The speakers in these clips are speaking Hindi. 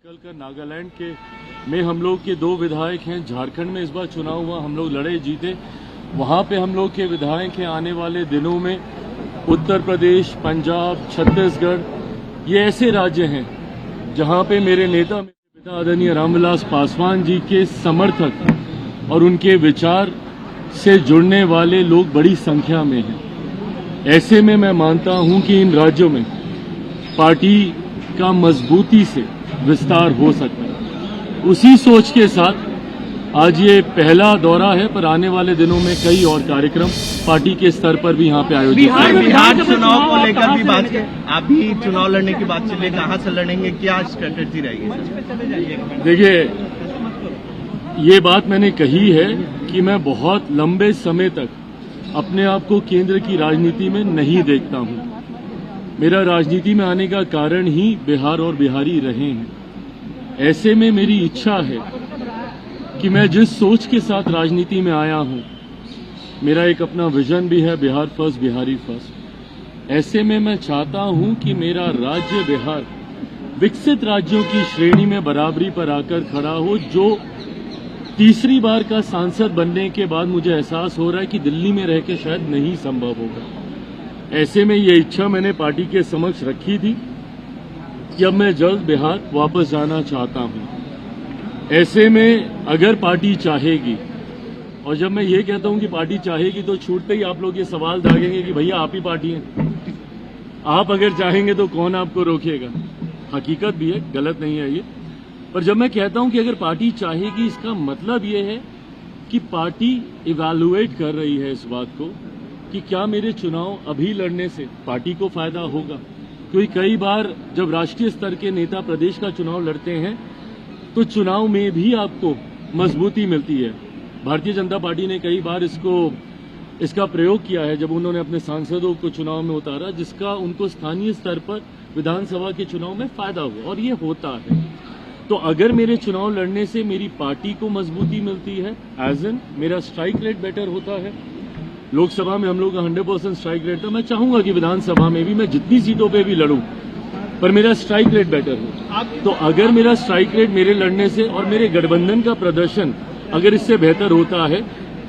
निकल कर नागालैंड के में हम लोग के 2 विधायक हैं। झारखंड में इस बार चुनाव हुआ, हम लोग लड़े जीते। वहां पे हम लोग के विधायक हैं। आने वाले दिनों में उत्तर प्रदेश, पंजाब, छत्तीसगढ़, ये ऐसे राज्य हैं जहां पे मेरे नेता, मेरे पिता आदरणीय रामविलास पासवान जी के समर्थक और उनके विचार से जुड़ने वाले लोग बड़ी संख्या में हैं। ऐसे में मैं मानता हूं कि इन राज्यों में पार्टी का मजबूती से विस्तार हो सकता है। उसी सोच के साथ आज ये पहला दौरा है, पर आने वाले दिनों में कई और कार्यक्रम पार्टी के स्तर पर भी यहाँ पे आयोजित बिहार चुनाव को लेकर भी बात है। आप भी चुनाव लड़ने की बात चले, कहाँ से लड़ेंगे, क्या स्ट्रेटेजी रहेगी? देखिए, ये बात मैंने कही है कि मैं बहुत लंबे समय तक अपने आप को केंद्र की राजनीति में नहीं देखता हूं। मेरा राजनीति में आने का कारण ही बिहार और बिहारी रहे हैं। ऐसे में मेरी इच्छा है कि मैं जिस सोच के साथ राजनीति में आया हूं, मेरा एक अपना विजन भी है, बिहार फर्स्ट, बिहारी फर्स्ट। ऐसे में मैं चाहता हूं कि मेरा राज्य बिहार विकसित राज्यों की श्रेणी में बराबरी पर आकर खड़ा हो। जो तीसरी बार का सांसद बनने के बाद मुझे एहसास हो रहा है कि दिल्ली में रह के शायद नहीं संभव होगा। ऐसे में ये इच्छा मैंने पार्टी के समक्ष रखी थी कि अब मैं जल्द बिहार वापस जाना चाहता हूं। ऐसे में अगर पार्टी चाहेगी, और जब मैं ये कहता हूं कि पार्टी चाहेगी तो छूटते ही आप लोग ये सवाल दागेंगे कि भैया आप ही पार्टी हैं, आप अगर चाहेंगे तो कौन आपको रोकेगा। हकीकत भी है, गलत नहीं है ये। पर जब मैं कहता हूं कि अगर पार्टी चाहेगी, इसका मतलब ये है कि पार्टी इवैल्यूएट कर रही है इस बात को कि क्या मेरे चुनाव अभी लड़ने से पार्टी को फायदा होगा। क्योंकि कई बार जब राष्ट्रीय स्तर के नेता प्रदेश का चुनाव लड़ते हैं तो चुनाव में भी आपको मजबूती मिलती है। भारतीय जनता पार्टी ने कई बार इसका प्रयोग किया है जब उन्होंने अपने सांसदों को चुनाव में उतारा, जिसका उनको स्थानीय स्तर पर विधानसभा के चुनाव में फायदा हुआ, और ये होता है। तो अगर मेरे चुनाव लड़ने से मेरी पार्टी को मजबूती मिलती है, एज एन मेरा स्ट्राइक रेट बेटर होता है। लोकसभा में हम लोग का 100% स्ट्राइक रेट था। मैं चाहूंगा कि विधानसभा में भी मैं जितनी सीटों पे भी लड़ूं, पर मेरा स्ट्राइक रेट बेटर हो। तो अगर मेरा स्ट्राइक रेट मेरे लड़ने से और मेरे गठबंधन का प्रदर्शन अगर इससे बेहतर होता है,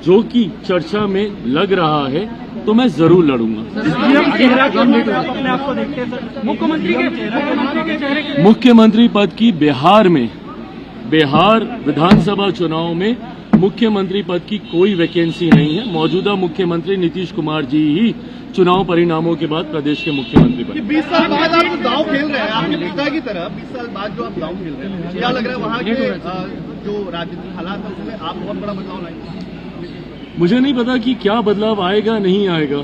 जो कि चर्चा में लग रहा है, तो मैं जरूर लड़ूंगा। मुख्यमंत्री पद की बिहार विधानसभा चुनाव में मुख्यमंत्री पद की कोई वैकेंसी नहीं है। मौजूदा मुख्यमंत्री नीतीश कुमार जी ही चुनाव परिणामों के बाद प्रदेश के मुख्यमंत्री बने। 20 साल बाद आप दांव खेल रहे हैं, आपके पिता की तरह 20 साल बाद जो आप दांव खेल रहे हैं, क्या लग रहा है वहाँ के जो राजनीतिक हालात है उसमें आप बहुत बड़ा बदलाव लाएंगे? मुझे नहीं पता कि क्या बदलाव आएगा नहीं आएगा,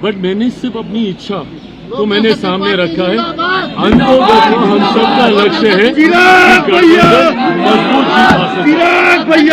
बट मैंने सिर्फ अपनी इच्छा तो मैंने सामने रखा है। अंतोगत हम सबका लक्ष्य है कि मजबूत जीत हासिल